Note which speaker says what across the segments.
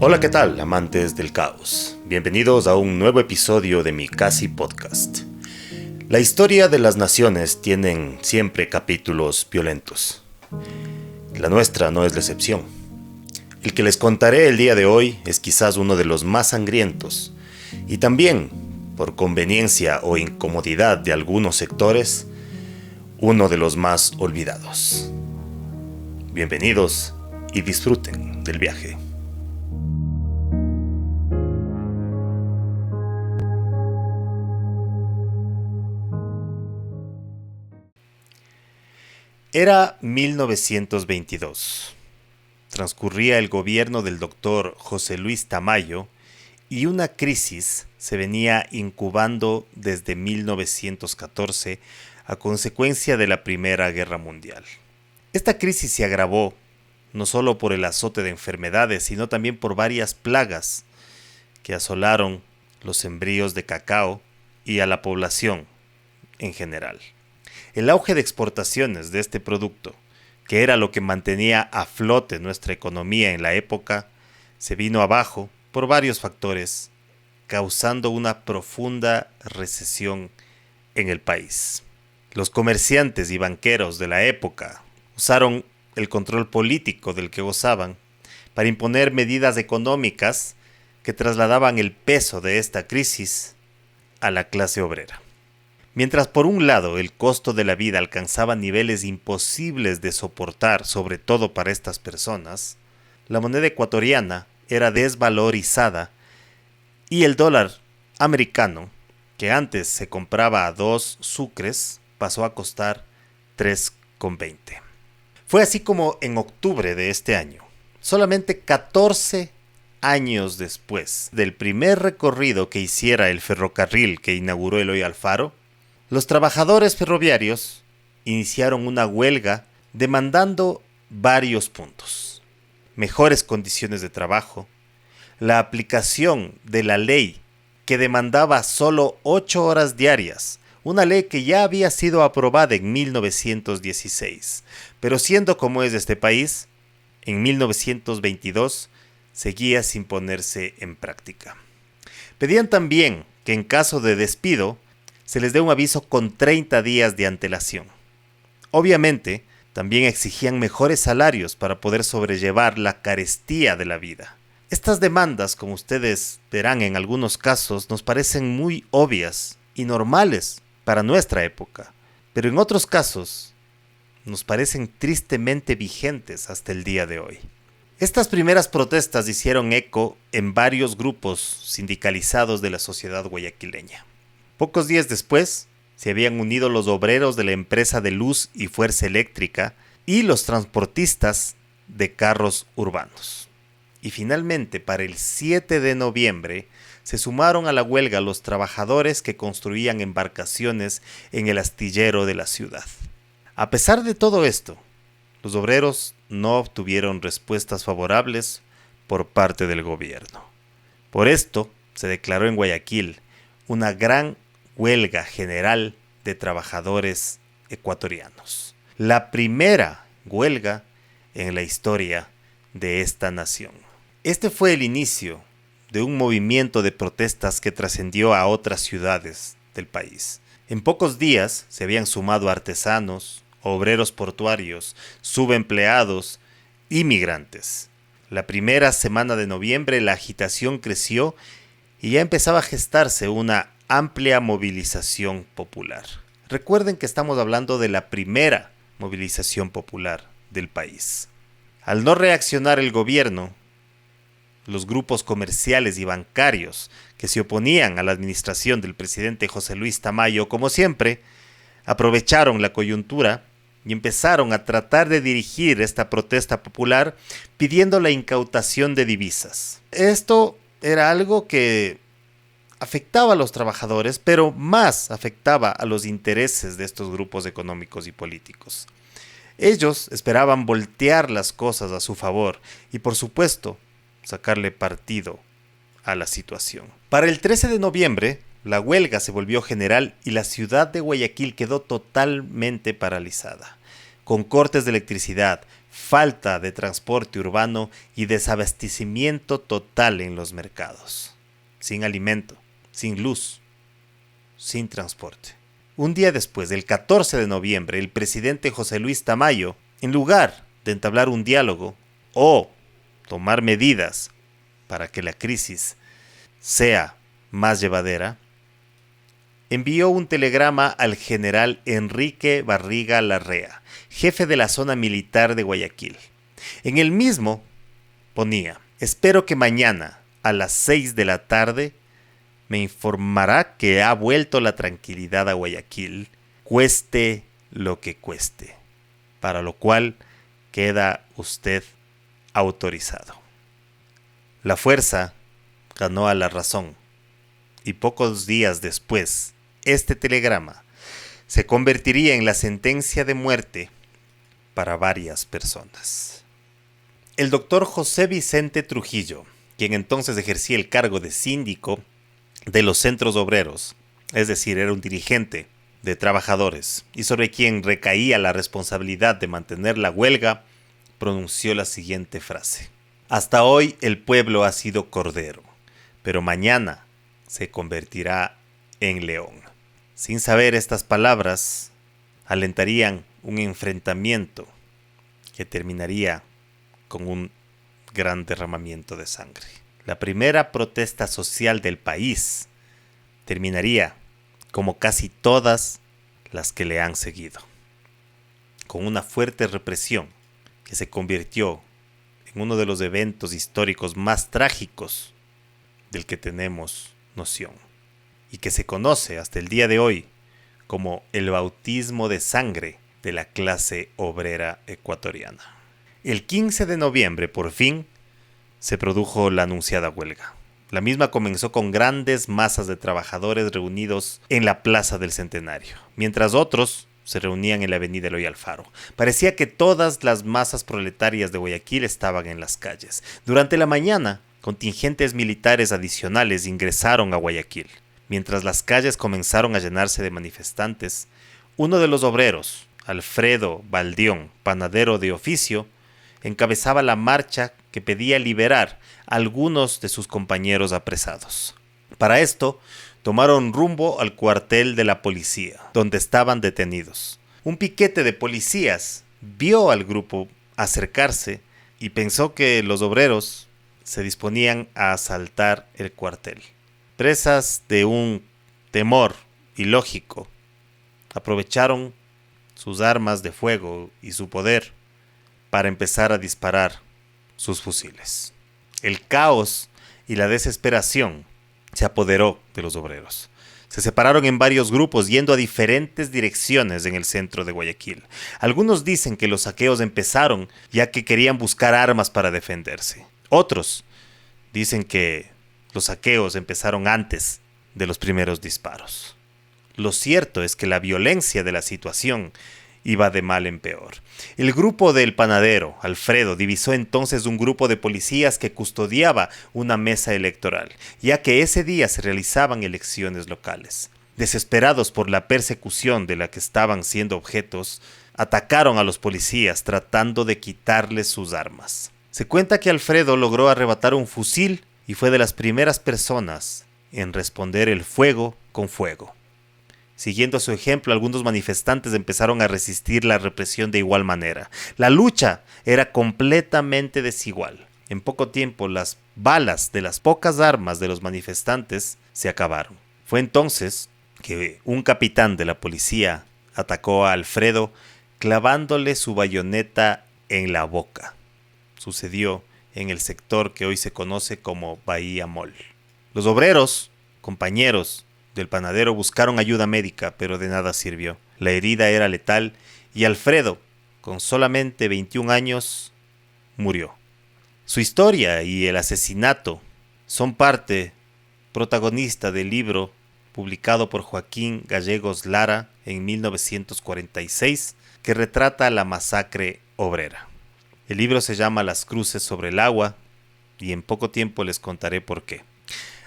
Speaker 1: Hola, ¿qué tal, amantes del caos? Bienvenidos a un nuevo episodio de mi Casi Podcast. La historia de las naciones tienen siempre capítulos violentos. La nuestra no es la excepción. El que les contaré el día de hoy es quizás uno de los más sangrientos y también, por conveniencia o incomodidad de algunos sectores, uno de los más olvidados. Bienvenidos y disfruten del viaje. Era 1922. Transcurría el gobierno del doctor José Luis Tamayo y una crisis se venía incubando desde 1914 a consecuencia de la Primera Guerra Mundial. Esta crisis se agravó no solo por el azote de enfermedades, sino también por varias plagas que asolaron los sembríos de cacao y a la población en general. El auge de exportaciones de este producto, que era lo que mantenía a flote nuestra economía en la época, se vino abajo por varios factores, causando una profunda recesión en el país. Los comerciantes y banqueros de la época usaron el control político del que gozaban para imponer medidas económicas que trasladaban el peso de esta crisis a la clase obrera. Mientras por un lado el costo de la vida alcanzaba niveles imposibles de soportar, sobre todo para estas personas, la moneda ecuatoriana era desvalorizada y el dólar americano, que antes se compraba a 2 sucres, pasó a costar 3,20. Fue así como en octubre de este año, solamente 14 años después del primer recorrido que hiciera el ferrocarril que inauguró Eloy Alfaro, los trabajadores ferroviarios iniciaron una huelga demandando varios puntos: mejores condiciones de trabajo, la aplicación de la ley que demandaba solo 8 horas diarias, una ley que ya había sido aprobada en 1916, pero siendo como es este país, en 1922 seguía sin ponerse en práctica. Pedían también que en caso de despido se les dé un aviso con 30 días de antelación. Obviamente, también exigían mejores salarios para poder sobrellevar la carestía de la vida. Estas demandas, como ustedes verán en algunos casos, nos parecen muy obvias y normales para nuestra época, pero en otros casos nos parecen tristemente vigentes hasta el día de hoy. Estas primeras protestas hicieron eco en varios grupos sindicalizados de la sociedad guayaquileña. Pocos días después, se habían unido los obreros de la empresa de luz y fuerza eléctrica y los transportistas de carros urbanos. Y finalmente, para el 7 de noviembre, se sumaron a la huelga los trabajadores que construían embarcaciones en el astillero de la ciudad. A pesar de todo esto, los obreros no obtuvieron respuestas favorables por parte del gobierno. Por esto, se declaró en Guayaquil una gran huelga general de trabajadores ecuatorianos. La primera huelga en la historia de esta nación. Este fue el inicio de un movimiento de protestas que trascendió a otras ciudades del país. En pocos días se habían sumado artesanos, obreros portuarios, subempleados y migrantes. La primera semana de noviembre la agitación creció y ya empezaba a gestarse una amplia movilización popular. Recuerden que estamos hablando de la primera movilización popular del país. Al no reaccionar el gobierno, los grupos comerciales y bancarios que se oponían a la administración del presidente José Luis Tamayo, como siempre, aprovecharon la coyuntura y empezaron a tratar de dirigir esta protesta popular pidiendo la incautación de divisas. Esto era algo que afectaba a los trabajadores, pero más afectaba a los intereses de estos grupos económicos y políticos. Ellos esperaban voltear las cosas a su favor y, por supuesto, sacarle partido a la situación. Para el 13 de noviembre, la huelga se volvió general y la ciudad de Guayaquil quedó totalmente paralizada, con cortes de electricidad, falta de transporte urbano y desabastecimiento total en los mercados. Sin alimento, sin luz, sin transporte. Un día después, el 14 de noviembre, el presidente José Luis Tamayo, en lugar de entablar un diálogo o tomar medidas para que la crisis sea más llevadera, envió un telegrama al general Enrique Barriga Larrea, jefe de la zona militar de Guayaquil. En el mismo ponía: espero que mañana a las 6 de la tarde me informará que ha vuelto la tranquilidad a Guayaquil, cueste lo que cueste, para lo cual queda usted autorizado. La fuerza ganó a la razón, y pocos días después, este telegrama se convertiría en la sentencia de muerte para varias personas. El doctor José Vicente Trujillo, quien entonces ejercía el cargo de síndico de los centros obreros, es decir, era un dirigente de trabajadores y sobre quien recaía la responsabilidad de mantener la huelga, pronunció la siguiente frase: hasta hoy el pueblo ha sido cordero, pero mañana se convertirá en león. Sin saber, estas palabras alentarían un enfrentamiento que terminaría con un gran derramamiento de sangre. La primera protesta social del país terminaría, como casi todas las que le han seguido, con una fuerte represión que se convirtió en uno de los eventos históricos más trágicos del que tenemos noción, y que se conoce hasta el día de hoy como el bautismo de sangre de la clase obrera ecuatoriana. El 15 de noviembre, por fin, se produjo la anunciada huelga. La misma comenzó con grandes masas de trabajadores reunidos en la Plaza del Centenario, mientras otros se reunían en la avenida Eloy Alfaro. Parecía que todas las masas proletarias de Guayaquil estaban en las calles. Durante la mañana, contingentes militares adicionales ingresaron a Guayaquil. Mientras las calles comenzaron a llenarse de manifestantes, uno de los obreros, Alfredo Baldión, panadero de oficio, encabezaba la marcha que pedía liberar a algunos de sus compañeros apresados. Para esto, tomaron rumbo al cuartel de la policía, donde estaban detenidos. Un piquete de policías vio al grupo acercarse y pensó que los obreros se disponían a asaltar el cuartel. Presas de un temor ilógico, aprovecharon sus armas de fuego y su poder para empezar a disparar sus fusiles. El caos y la desesperación se apoderó de los obreros. Se separaron en varios grupos yendo a diferentes direcciones en el centro de Guayaquil. Algunos dicen que los saqueos empezaron ya que querían buscar armas para defenderse. Otros dicen que los saqueos empezaron antes de los primeros disparos. Lo cierto es que la violencia de la situación iba de mal en peor. El grupo del panadero, Alfredo, divisó entonces un grupo de policías que custodiaba una mesa electoral, ya que ese día se realizaban elecciones locales. Desesperados por la persecución de la que estaban siendo objetos, atacaron a los policías tratando de quitarles sus armas. Se cuenta que Alfredo logró arrebatar un fusil y fue de las primeras personas en responder el fuego con fuego. Siguiendo su ejemplo, algunos manifestantes empezaron a resistir la represión de igual manera. La lucha era completamente desigual. En poco tiempo, las balas de las pocas armas de los manifestantes se acabaron. Fue entonces que un capitán de la policía atacó a Alfredo clavándole su bayoneta en la boca. Sucedió en el sector que hoy se conoce como Bahía Mall. Los obreros, compañeros del panadero, buscaron ayuda médica, pero de nada sirvió. La herida era letal y Alfredo, con solamente 21 años, murió. Su historia y el asesinato son parte protagonista del libro publicado por Joaquín Gallegos Lara en 1946, que retrata la masacre obrera. El libro se llama Las cruces sobre el agua y en poco tiempo les contaré por qué.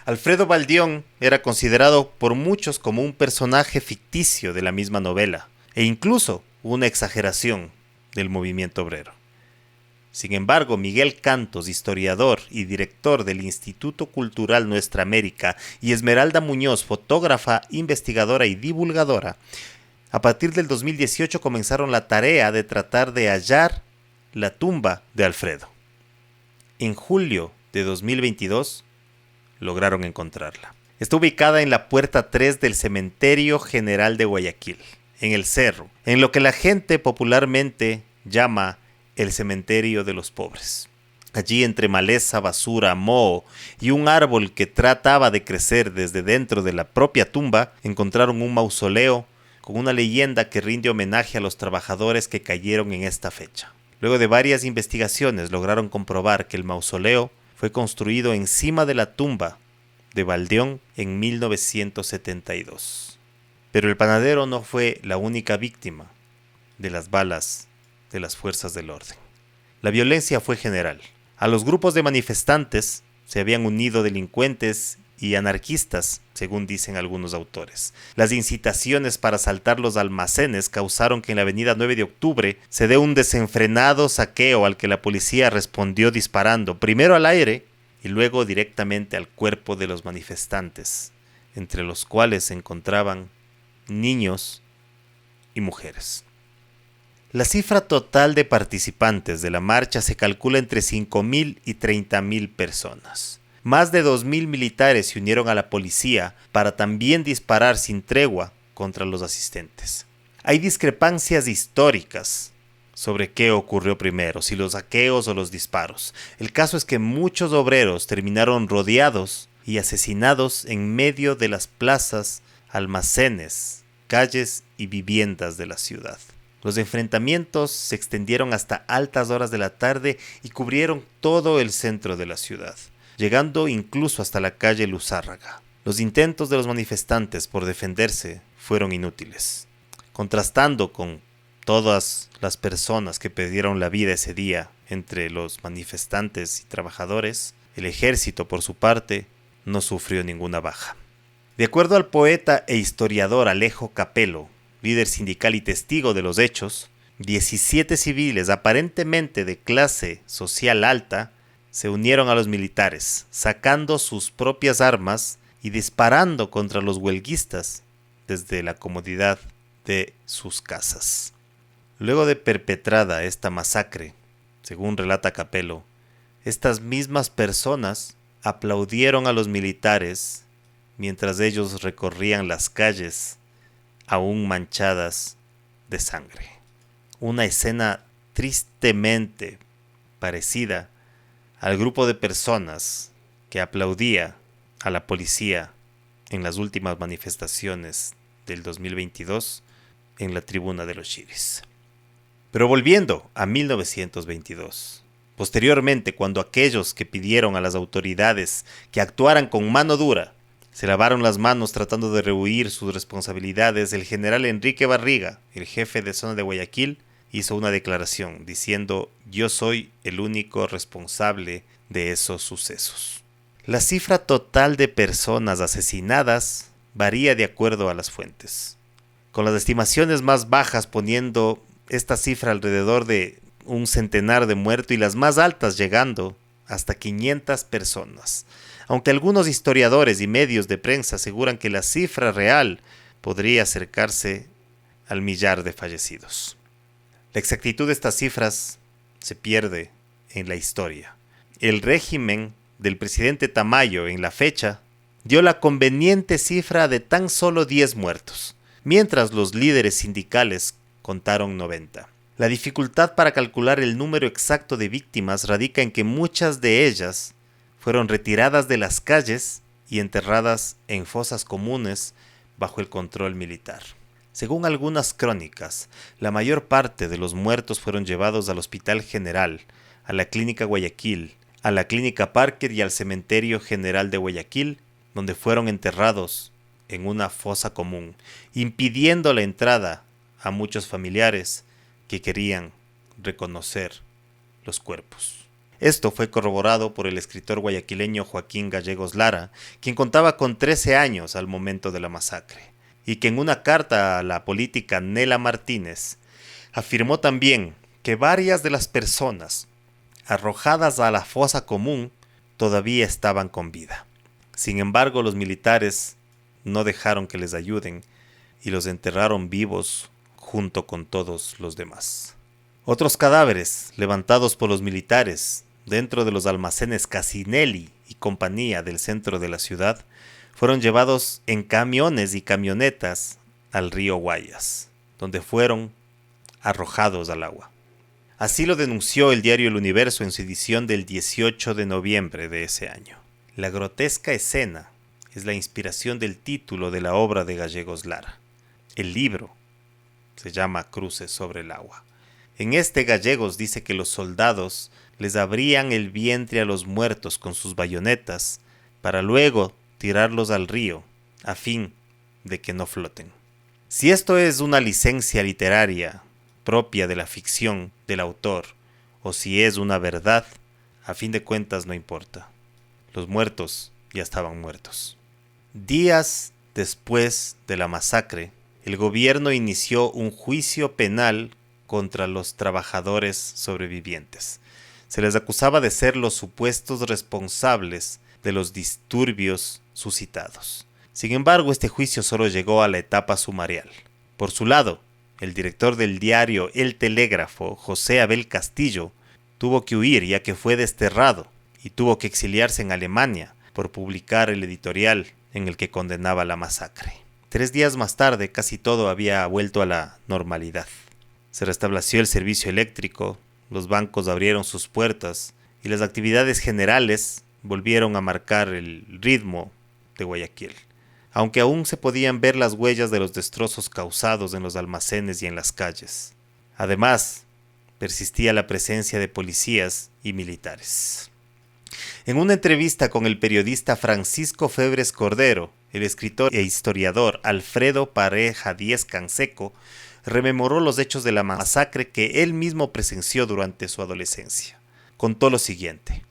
Speaker 1: Alfredo Baldión era considerado por muchos como un personaje ficticio de la misma novela e incluso una exageración del movimiento obrero. Sin embargo, Miguel Cantos, historiador y director del Instituto Cultural Nuestra América, y Esmeralda Muñoz, fotógrafa, investigadora y divulgadora, a partir del 2018 comenzaron la tarea de tratar de hallar la tumba de Alfredo. En julio de 2022 lograron encontrarla. Está ubicada en la puerta 3 del Cementerio General de Guayaquil, en el cerro, en lo que la gente popularmente llama el Cementerio de los Pobres. Allí, entre maleza, basura, moho y un árbol que trataba de crecer desde dentro de la propia tumba, encontraron un mausoleo con una leyenda que rinde homenaje a los trabajadores que cayeron en esta fecha. Luego de varias investigaciones lograron comprobar que el mausoleo fue construido encima de la tumba de Valdeón en 1972. Pero el panadero no fue la única víctima de las balas de las fuerzas del orden. La violencia fue general. A los grupos de manifestantes se habían unido delincuentes y anarquistas, según dicen algunos autores. Las incitaciones para asaltar los almacenes causaron que en la avenida 9 de octubre se dé un desenfrenado saqueo al que la policía respondió disparando, primero al aire y luego directamente al cuerpo de los manifestantes, entre los cuales se encontraban niños y mujeres. La cifra total de participantes de la marcha se calcula entre 5.000 y 30.000 personas. Más de 2.000 militares se unieron a la policía para también disparar sin tregua contra los asistentes. Hay discrepancias históricas sobre qué ocurrió primero, si los saqueos o los disparos. El caso es que muchos obreros terminaron rodeados y asesinados en medio de las plazas, almacenes, calles y viviendas de la ciudad. Los enfrentamientos se extendieron hasta altas horas de la tarde y cubrieron todo el centro de la ciudad, llegando incluso hasta la calle Luzárraga. Los intentos de los manifestantes por defenderse fueron inútiles. Contrastando con todas las personas que perdieron la vida ese día entre los manifestantes y trabajadores, el ejército, por su parte, no sufrió ninguna baja. De acuerdo al poeta e historiador Alejo Capello, líder sindical y testigo de los hechos, 17 civiles aparentemente de clase social alta se unieron a los militares, sacando sus propias armas y disparando contra los huelguistas desde la comodidad de sus casas. Luego de perpetrada esta masacre, según relata Capello, estas mismas personas aplaudieron a los militares mientras ellos recorrían las calles aún manchadas de sangre. Una escena tristemente parecida al grupo de personas que aplaudía a la policía en las últimas manifestaciones del 2022 en la Tribuna de los Chiris. Pero volviendo a 1922, posteriormente, cuando aquellos que pidieron a las autoridades que actuaran con mano dura se lavaron las manos tratando de rehuir sus responsabilidades, el general Enrique Barriga, el jefe de zona de Guayaquil, hizo una declaración diciendo: "Yo soy el único responsable de esos sucesos". La cifra total de personas asesinadas varía de acuerdo a las fuentes, con las estimaciones más bajas poniendo esta cifra alrededor de un centenar de muertos y las más altas llegando hasta 500 personas. Aunque algunos historiadores y medios de prensa aseguran que la cifra real podría acercarse al millar de fallecidos. La exactitud de estas cifras se pierde en la historia. El régimen del presidente Tamayo en la fecha dio la conveniente cifra de tan solo 10 muertos, mientras los líderes sindicales contaron 90. La dificultad para calcular el número exacto de víctimas radica en que muchas de ellas fueron retiradas de las calles y enterradas en fosas comunes bajo el control militar. Según algunas crónicas, la mayor parte de los muertos fueron llevados al Hospital General, a la Clínica Guayaquil, a la Clínica Parker y al Cementerio General de Guayaquil, donde fueron enterrados en una fosa común, impidiendo la entrada a muchos familiares que querían reconocer los cuerpos. Esto fue corroborado por el escritor guayaquileño Joaquín Gallegos Lara, quien contaba con 13 años al momento de la masacre, y que en una carta a la política Nela Martínez afirmó también que varias de las personas arrojadas a la fosa común, todavía estaban con vida. Sin embargo, los militares no dejaron que les ayuden y los enterraron vivos junto con todos los demás. Otros cadáveres, levantados por los militares dentro de los almacenes Casinelli y compañía del centro de la ciudad, fueron llevados en camiones y camionetas al río Guayas, donde fueron arrojados al agua. Así lo denunció el diario El Universo en su edición del 18 de noviembre de ese año. La grotesca escena es la inspiración del título de la obra de Gallegos Lara. El libro se llama Cruces sobre el agua. En este Gallegos dice que los soldados les abrían el vientre a los muertos con sus bayonetas para luego tirarlos al río a fin de que no floten. Si esto es una licencia literaria propia de la ficción del autor o si es una verdad, a fin de cuentas no importa. Los muertos ya estaban muertos. Días después de la masacre, el gobierno inició un juicio penal contra los trabajadores sobrevivientes. Se les acusaba de ser los supuestos responsables de los disturbios suscitados. Sin embargo, este juicio solo llegó a la etapa sumarial. Por su lado, el director del diario El Telégrafo, José Abel Castillo, tuvo que huir ya que fue desterrado y tuvo que exiliarse en Alemania por publicar el editorial en el que condenaba la masacre. 3 días más tarde, casi todo había vuelto a la normalidad. Se restableció el servicio eléctrico, los bancos abrieron sus puertas y las actividades generales volvieron a marcar el ritmo de Guayaquil, aunque aún se podían ver las huellas de los destrozos causados en los almacenes y en las calles. Además, persistía la presencia de policías y militares. En una entrevista con el periodista Francisco Febres Cordero, el escritor e historiador Alfredo Pareja Díez Canseco rememoró los hechos de la masacre que él mismo presenció durante su adolescencia. Contó lo siguiente: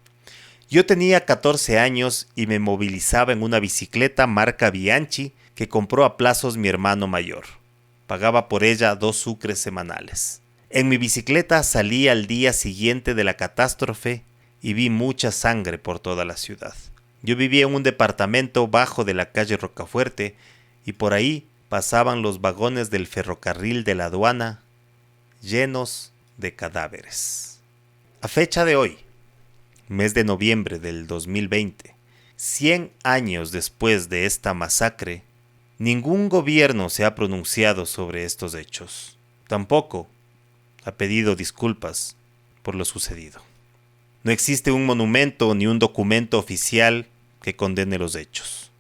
Speaker 1: yo tenía 14 años y me movilizaba en una bicicleta marca Bianchi que compró a plazos mi hermano mayor. Pagaba por ella 2 sucres semanales. En mi bicicleta salí al día siguiente de la catástrofe y vi mucha sangre por toda la ciudad. Yo vivía en un departamento bajo de la calle Rocafuerte y por ahí pasaban los vagones del ferrocarril de la aduana llenos de cadáveres. A fecha de hoy, mes de noviembre del 2020, 100 años después de esta masacre, ningún gobierno se ha pronunciado sobre estos hechos. Tampoco ha pedido disculpas por lo sucedido. No existe un monumento ni un documento oficial que condene los hechos.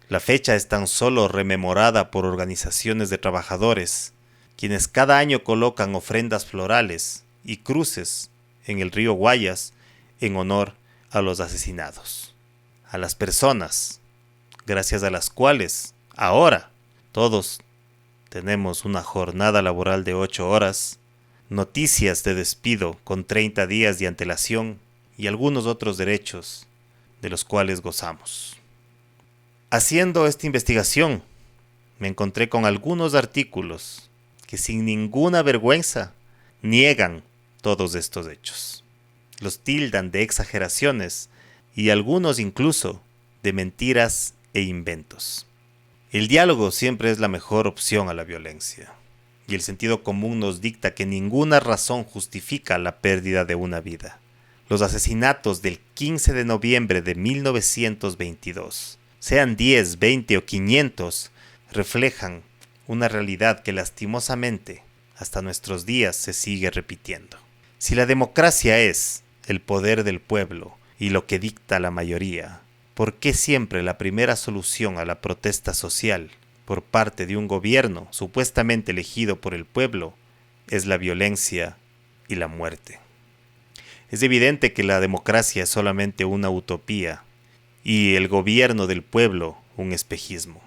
Speaker 1: La fecha es tan solo rememorada por organizaciones de trabajadores, quienes cada año colocan ofrendas florales y cruces en el río Guayas en honor a los asesinados, a las personas, gracias a las cuales ahora todos tenemos una jornada laboral de 8 horas, noticias de despido con 30 días de antelación y algunos otros derechos de los cuales gozamos. Haciendo esta investigación, me encontré con algunos artículos que sin ninguna vergüenza niegan todos estos hechos. Los tildan de exageraciones y algunos incluso de mentiras e inventos. El diálogo siempre es la mejor opción a la violencia, y el sentido común nos dicta que ninguna razón justifica la pérdida de una vida. Los asesinatos del 15 de noviembre de 1922, sean 10, 20 o 500, reflejan una realidad que lastimosamente hasta nuestros días se sigue repitiendo. Si la democracia es el poder del pueblo y lo que dicta la mayoría, ¿por qué siempre la primera solución a la protesta social por parte de un gobierno supuestamente elegido por el pueblo es la violencia y la muerte? Es evidente que la democracia es solamente una utopía y el gobierno del pueblo un espejismo.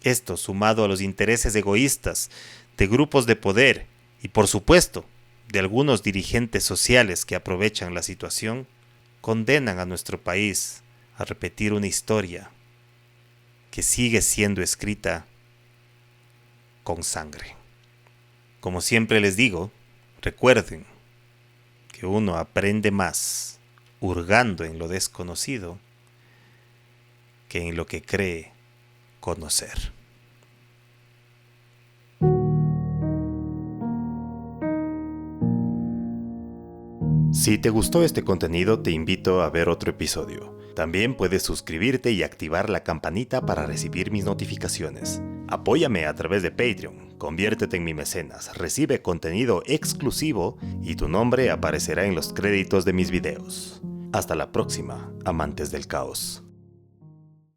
Speaker 1: Esto, sumado a los intereses egoístas de grupos de poder y, por supuesto, de algunos dirigentes sociales que aprovechan la situación, condenan a nuestro país a repetir una historia que sigue siendo escrita con sangre. Como siempre les digo, recuerden que uno aprende más hurgando en lo desconocido que en lo que cree conocer. Si te gustó este contenido, te invito a ver otro episodio. También puedes suscribirte y activar la campanita para recibir mis notificaciones. Apóyame a través de Patreon, conviértete en mi mecenas, recibe contenido exclusivo y tu nombre aparecerá en los créditos de mis videos. Hasta la próxima, amantes del caos.